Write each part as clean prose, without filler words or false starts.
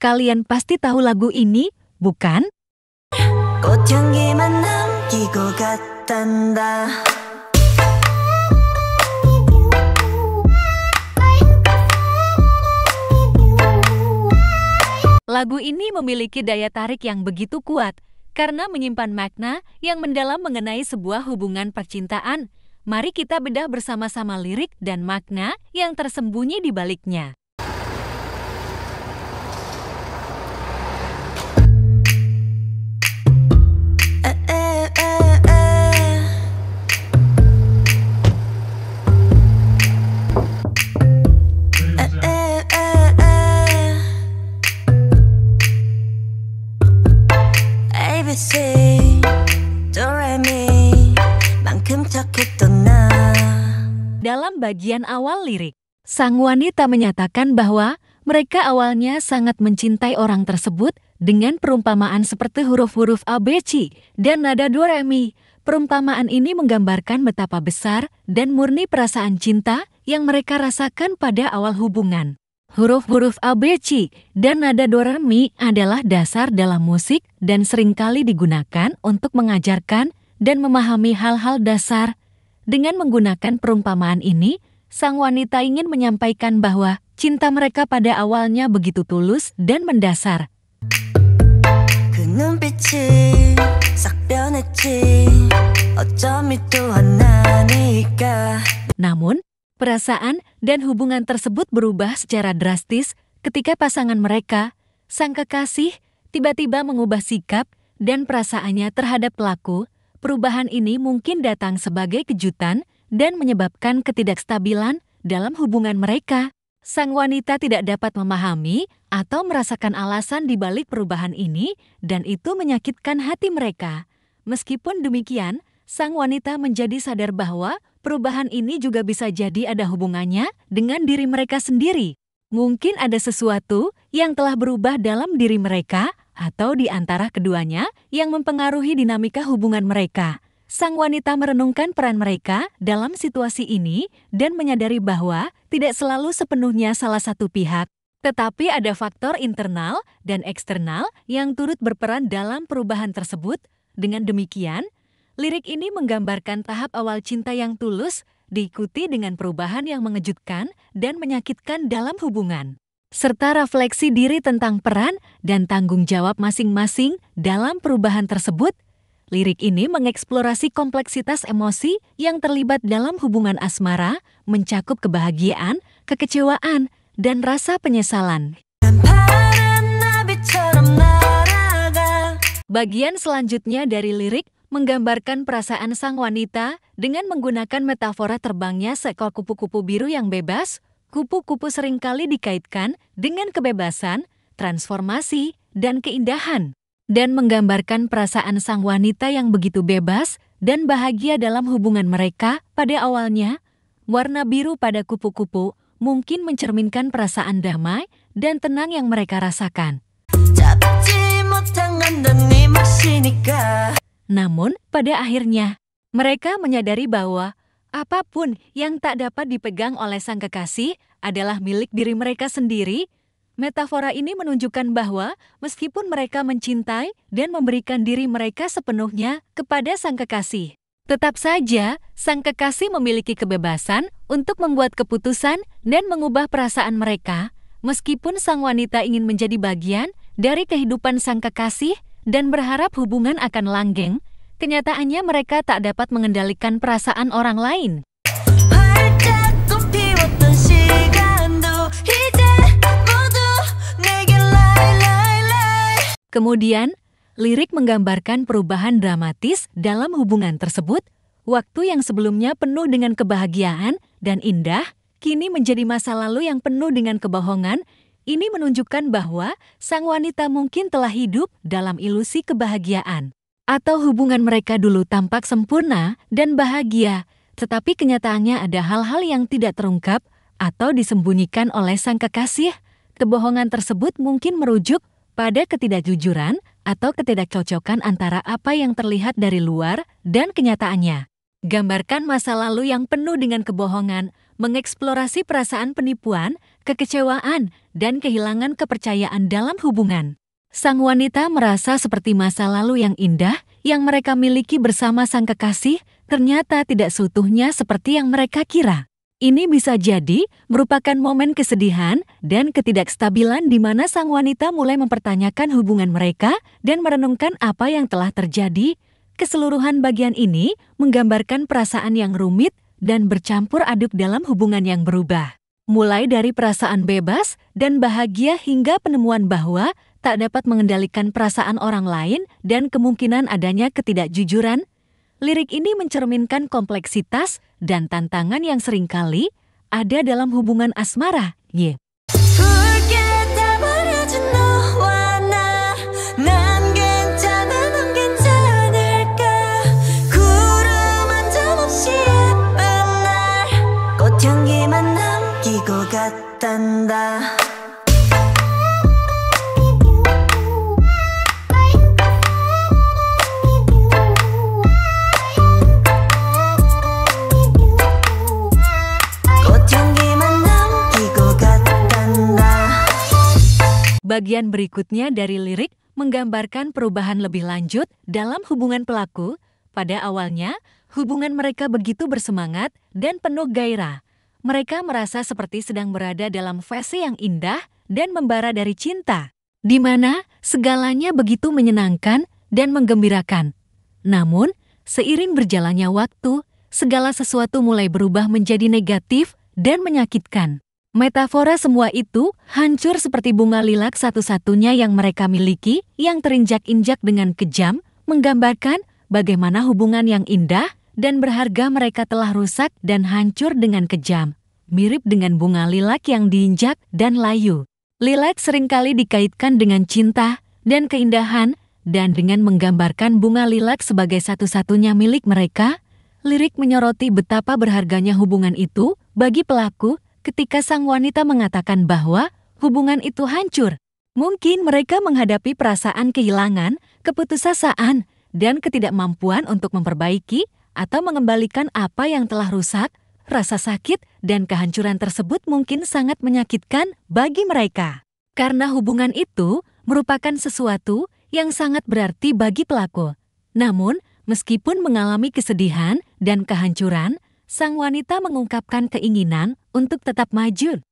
Kalian pasti tahu lagu ini, bukan? 꽃향기만 남기고 갔단다. Lagu ini memiliki daya tarik yang begitu kuat karena menyimpan makna yang mendalam mengenai sebuah hubungan percintaan. Mari kita bedah bersama-sama lirik dan makna yang tersembunyi di baliknya. Dalam bagian awal lirik, sang wanita menyatakan bahwa mereka awalnya sangat mencintai orang tersebut dengan perumpamaan seperti huruf-huruf ABC dan nada do re mi. Perumpamaan ini menggambarkan betapa besar dan murni perasaan cinta yang mereka rasakan pada awal hubungan. Huruf-huruf ABC dan nada do re mi adalah dasar dalam musik dan seringkali digunakan untuk mengajarkan dan memahami hal-hal dasar. Dengan menggunakan perumpamaan ini, sang wanita ingin menyampaikan bahwa cinta mereka pada awalnya begitu tulus dan mendasar. Namun, perasaan dan hubungan tersebut berubah secara drastis ketika pasangan mereka, sang kekasih, tiba-tiba mengubah sikap dan perasaannya terhadap pelaku. Perubahan ini mungkin datang sebagai kejutan dan menyebabkan ketidakstabilan dalam hubungan mereka. Sang wanita tidak dapat memahami atau merasakan alasan di balik perubahan ini dan itu menyakitkan hati mereka. Meskipun demikian, sang wanita menjadi sadar bahwa perubahan ini juga bisa jadi ada hubungannya dengan diri mereka sendiri. Mungkin ada sesuatu yang telah berubah dalam diri mereka atau di antara keduanya yang mempengaruhi dinamika hubungan mereka. Sang wanita merenungkan peran mereka dalam situasi ini dan menyadari bahwa tidak selalu sepenuhnya salah satu pihak, tetapi ada faktor internal dan eksternal yang turut berperan dalam perubahan tersebut. Dengan demikian, lirik ini menggambarkan tahap awal cinta yang tulus diikuti dengan perubahan yang mengejutkan dan menyakitkan dalam hubungan, serta refleksi diri tentang peran dan tanggung jawab masing-masing dalam perubahan tersebut. Lirik ini mengeksplorasi kompleksitas emosi yang terlibat dalam hubungan asmara, mencakup kebahagiaan, kekecewaan, dan rasa penyesalan. Bagian selanjutnya dari lirik menggambarkan perasaan sang wanita dengan menggunakan metafora terbangnya seekor kupu-kupu biru yang bebas. Kupu-kupu seringkali dikaitkan dengan kebebasan, transformasi, dan keindahan, dan menggambarkan perasaan sang wanita yang begitu bebas dan bahagia dalam hubungan mereka pada awalnya. Warna biru pada kupu-kupu mungkin mencerminkan perasaan damai dan tenang yang mereka rasakan. Namun, pada akhirnya, mereka menyadari bahwa apapun yang tak dapat dipegang oleh sang kekasih adalah milik diri mereka sendiri. Metafora ini menunjukkan bahwa meskipun mereka mencintai dan memberikan diri mereka sepenuhnya kepada sang kekasih, tetap saja sang kekasih memiliki kebebasan untuk membuat keputusan dan mengubah perasaan mereka. Meskipun sang wanita ingin menjadi bagian dari kehidupan sang kekasih dan berharap hubungan akan langgeng, kenyataannya mereka tak dapat mengendalikan perasaan orang lain. Kemudian, lirik menggambarkan perubahan dramatis dalam hubungan tersebut. Waktu yang sebelumnya penuh dengan kebahagiaan dan indah, kini menjadi masa lalu yang penuh dengan kebohongan. Ini menunjukkan bahwa sang wanita mungkin telah hidup dalam ilusi kebahagiaan, atau hubungan mereka dulu tampak sempurna dan bahagia, tetapi kenyataannya ada hal-hal yang tidak terungkap atau disembunyikan oleh sang kekasih. Kebohongan tersebut mungkin merujuk pada ketidakjujuran atau ketidakcocokan antara apa yang terlihat dari luar dan kenyataannya. Gambarkan masa lalu yang penuh dengan kebohongan, mengeksplorasi perasaan penipuan, kekecewaan, dan kehilangan kepercayaan dalam hubungan. Sang wanita merasa seperti masa lalu yang indah yang mereka miliki bersama sang kekasih ternyata tidak seutuhnya seperti yang mereka kira. Ini bisa jadi merupakan momen kesedihan dan ketidakstabilan di mana sang wanita mulai mempertanyakan hubungan mereka dan merenungkan apa yang telah terjadi. Keseluruhan bagian ini menggambarkan perasaan yang rumit dan bercampur aduk dalam hubungan yang berubah. Mulai dari perasaan bebas dan bahagia hingga penemuan bahwa tak dapat mengendalikan perasaan orang lain dan kemungkinan adanya ketidakjujuran. Lirik ini mencerminkan kompleksitas dan tantangan yang seringkali ada dalam hubungan asmara. Bagian berikutnya dari lirik menggambarkan perubahan lebih lanjut dalam hubungan pelaku. Pada awalnya, hubungan mereka begitu bersemangat dan penuh gairah. Mereka merasa seperti sedang berada dalam fase yang indah dan membara dari cinta, di mana segalanya begitu menyenangkan dan menggembirakan. Namun, seiring berjalannya waktu, segala sesuatu mulai berubah menjadi negatif dan menyakitkan. Metafora semua itu hancur seperti bunga lilac satu-satunya yang mereka miliki yang terinjak-injak dengan kejam, menggambarkan bagaimana hubungan yang indah dan berharga mereka telah rusak dan hancur dengan kejam. Mirip dengan bunga lilac yang diinjak dan layu. Lilac seringkali dikaitkan dengan cinta dan keindahan, dan dengan menggambarkan bunga lilac sebagai satu-satunya milik mereka, lirik menyoroti betapa berharganya hubungan itu bagi pelaku. Ketika sang wanita mengatakan bahwa hubungan itu hancur, mungkin mereka menghadapi perasaan kehilangan, keputusasaan, dan ketidakmampuan untuk memperbaiki atau mengembalikan apa yang telah rusak. Rasa sakit dan kehancuran tersebut mungkin sangat menyakitkan bagi mereka. Karena hubungan itu merupakan sesuatu yang sangat berarti bagi pelaku. Namun, meskipun mengalami kesedihan dan kehancuran, sang wanita mengungkapkan keinginan untuk tetap maju.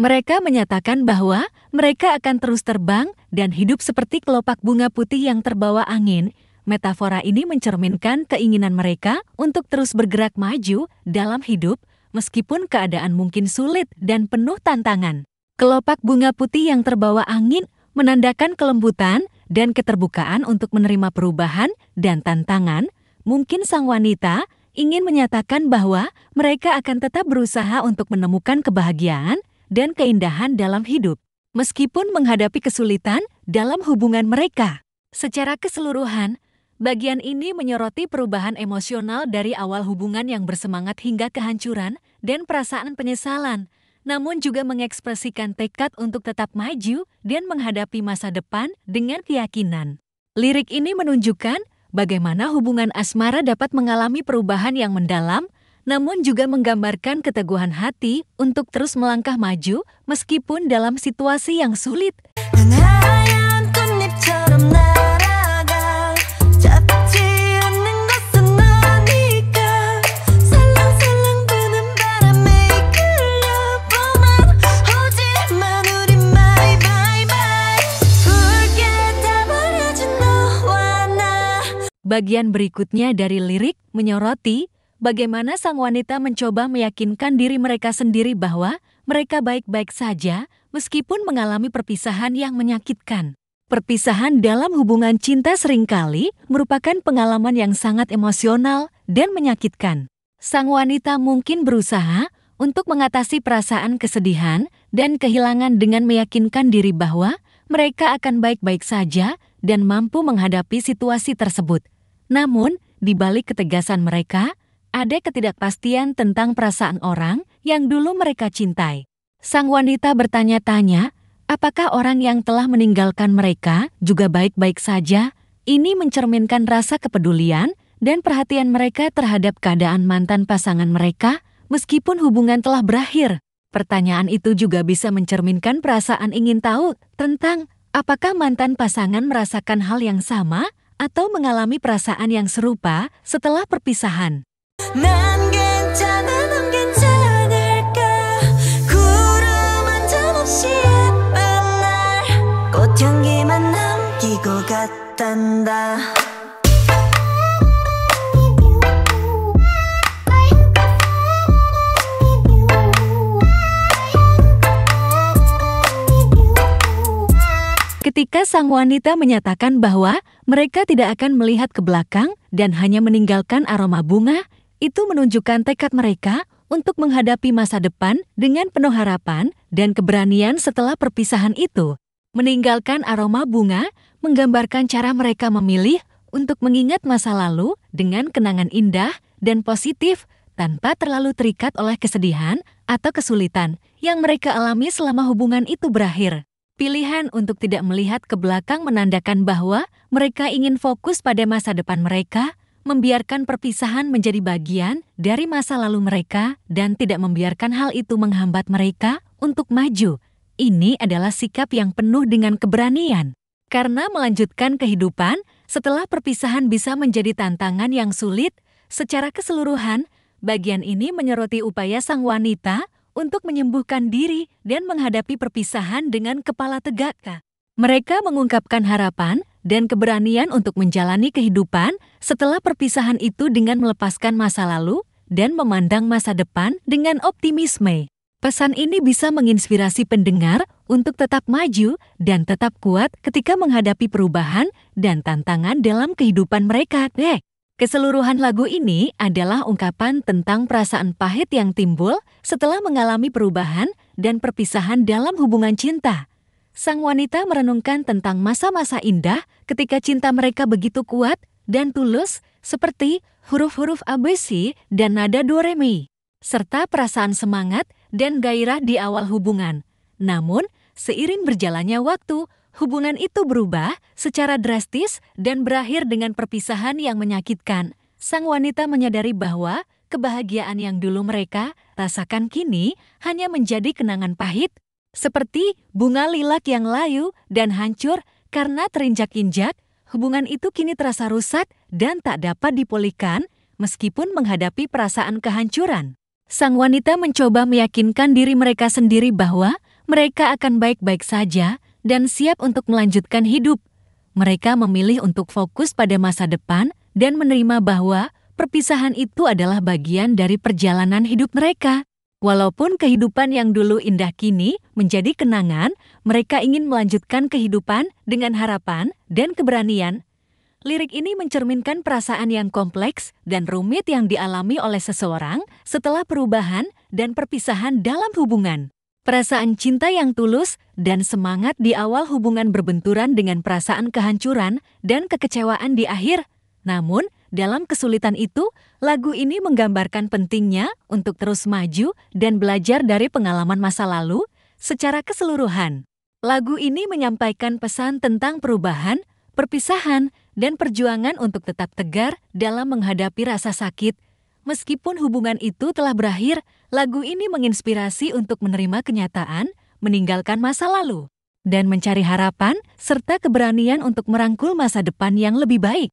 Mereka menyatakan bahwa mereka akan terus terbang dan hidup seperti kelopak bunga putih yang terbawa angin. Metafora ini mencerminkan keinginan mereka untuk terus bergerak maju dalam hidup, meskipun keadaan mungkin sulit dan penuh tantangan. Kelopak bunga putih yang terbawa angin menandakan kelembutan dan keterbukaan untuk menerima perubahan dan tantangan. Mungkin sang wanita ingin menyatakan bahwa mereka akan tetap berusaha untuk menemukan kebahagiaan dan keindahan dalam hidup, meskipun menghadapi kesulitan dalam hubungan mereka. Secara keseluruhan, bagian ini menyoroti perubahan emosional dari awal hubungan yang bersemangat hingga kehancuran dan perasaan penyesalan, namun juga mengekspresikan tekad untuk tetap maju dan menghadapi masa depan dengan keyakinan. Lirik ini menunjukkan bagaimana hubungan asmara dapat mengalami perubahan yang mendalam, namun juga menggambarkan keteguhan hati untuk terus melangkah maju meskipun dalam situasi yang sulit. Bagian berikutnya dari lirik menyoroti bagaimana sang wanita mencoba meyakinkan diri mereka sendiri bahwa mereka baik-baik saja meskipun mengalami perpisahan yang menyakitkan. Perpisahan dalam hubungan cinta seringkali merupakan pengalaman yang sangat emosional dan menyakitkan. Sang wanita mungkin berusaha untuk mengatasi perasaan kesedihan dan kehilangan dengan meyakinkan diri bahwa mereka akan baik-baik saja dan mampu menghadapi situasi tersebut. Namun, di balik ketegasan mereka, ada ketidakpastian tentang perasaan orang yang dulu mereka cintai. Sang wanita bertanya-tanya, Apakah orang yang telah meninggalkan mereka juga baik-baik saja? Ini mencerminkan rasa kepedulian dan perhatian mereka terhadap keadaan mantan pasangan mereka meskipun hubungan telah berakhir. Pertanyaan itu juga bisa mencerminkan perasaan ingin tahu tentang apakah mantan pasangan merasakan hal yang sama atau mengalami perasaan yang serupa setelah perpisahan. 난 괜찮아 넌 괜찮을까 구름 한 점 없이 예쁜 날 꽃향기만 남기고 갔단다. Ketika sang wanita menyatakan bahwa mereka tidak akan melihat ke belakang dan hanya meninggalkan aroma bunga, itu menunjukkan tekad mereka untuk menghadapi masa depan dengan penuh harapan dan keberanian setelah perpisahan itu. Meninggalkan aroma bunga menggambarkan cara mereka memilih untuk mengingat masa lalu dengan kenangan indah dan positif tanpa terlalu terikat oleh kesedihan atau kesulitan yang mereka alami selama hubungan itu berakhir. Pilihan untuk tidak melihat ke belakang menandakan bahwa mereka ingin fokus pada masa depan mereka, membiarkan perpisahan menjadi bagian dari masa lalu mereka, dan tidak membiarkan hal itu menghambat mereka untuk maju. Ini adalah sikap yang penuh dengan keberanian. Karena melanjutkan kehidupan setelah perpisahan bisa menjadi tantangan yang sulit, secara keseluruhan, bagian ini menyoroti upaya sang wanita untuk menyembuhkan diri dan menghadapi perpisahan dengan kepala tegak. Mereka mengungkapkan harapan dan keberanian untuk menjalani kehidupan setelah perpisahan itu dengan melepaskan masa lalu dan memandang masa depan dengan optimisme. Pesan ini bisa menginspirasi pendengar untuk tetap maju dan tetap kuat ketika menghadapi perubahan dan tantangan dalam kehidupan mereka. Keseluruhan lagu ini adalah ungkapan tentang perasaan pahit yang timbul setelah mengalami perubahan dan perpisahan dalam hubungan cinta. Sang wanita merenungkan tentang masa-masa indah ketika cinta mereka begitu kuat dan tulus seperti huruf-huruf ABC dan nada do re mi, serta perasaan semangat dan gairah di awal hubungan. Namun, seiring berjalannya waktu, hubungan itu berubah secara drastis dan berakhir dengan perpisahan yang menyakitkan. Sang wanita menyadari bahwa kebahagiaan yang dulu mereka rasakan kini hanya menjadi kenangan pahit, seperti bunga lilac yang layu dan hancur karena terinjak-injak. Hubungan itu kini terasa rusak dan tak dapat dipulihkan meskipun menghadapi perasaan kehancuran. Sang wanita mencoba meyakinkan diri mereka sendiri bahwa mereka akan baik-baik saja dan siap untuk melanjutkan hidup. Mereka memilih untuk fokus pada masa depan dan menerima bahwa perpisahan itu adalah bagian dari perjalanan hidup mereka. Walaupun kehidupan yang dulu indah kini menjadi kenangan, mereka ingin melanjutkan kehidupan dengan harapan dan keberanian. Lirik ini mencerminkan perasaan yang kompleks dan rumit yang dialami oleh seseorang setelah perubahan dan perpisahan dalam hubungan. Perasaan cinta yang tulus dan semangat di awal hubungan berbenturan dengan perasaan kehancuran dan kekecewaan di akhir. Namun, dalam kesulitan itu, lagu ini menggambarkan pentingnya untuk terus maju dan belajar dari pengalaman masa lalu secara keseluruhan. Lagu ini menyampaikan pesan tentang perubahan, perpisahan, dan perjuangan untuk tetap tegar dalam menghadapi rasa sakit. Meskipun hubungan itu telah berakhir, lagu ini menginspirasi untuk menerima kenyataan, meninggalkan masa lalu, dan mencari harapan serta keberanian untuk merangkul masa depan yang lebih baik.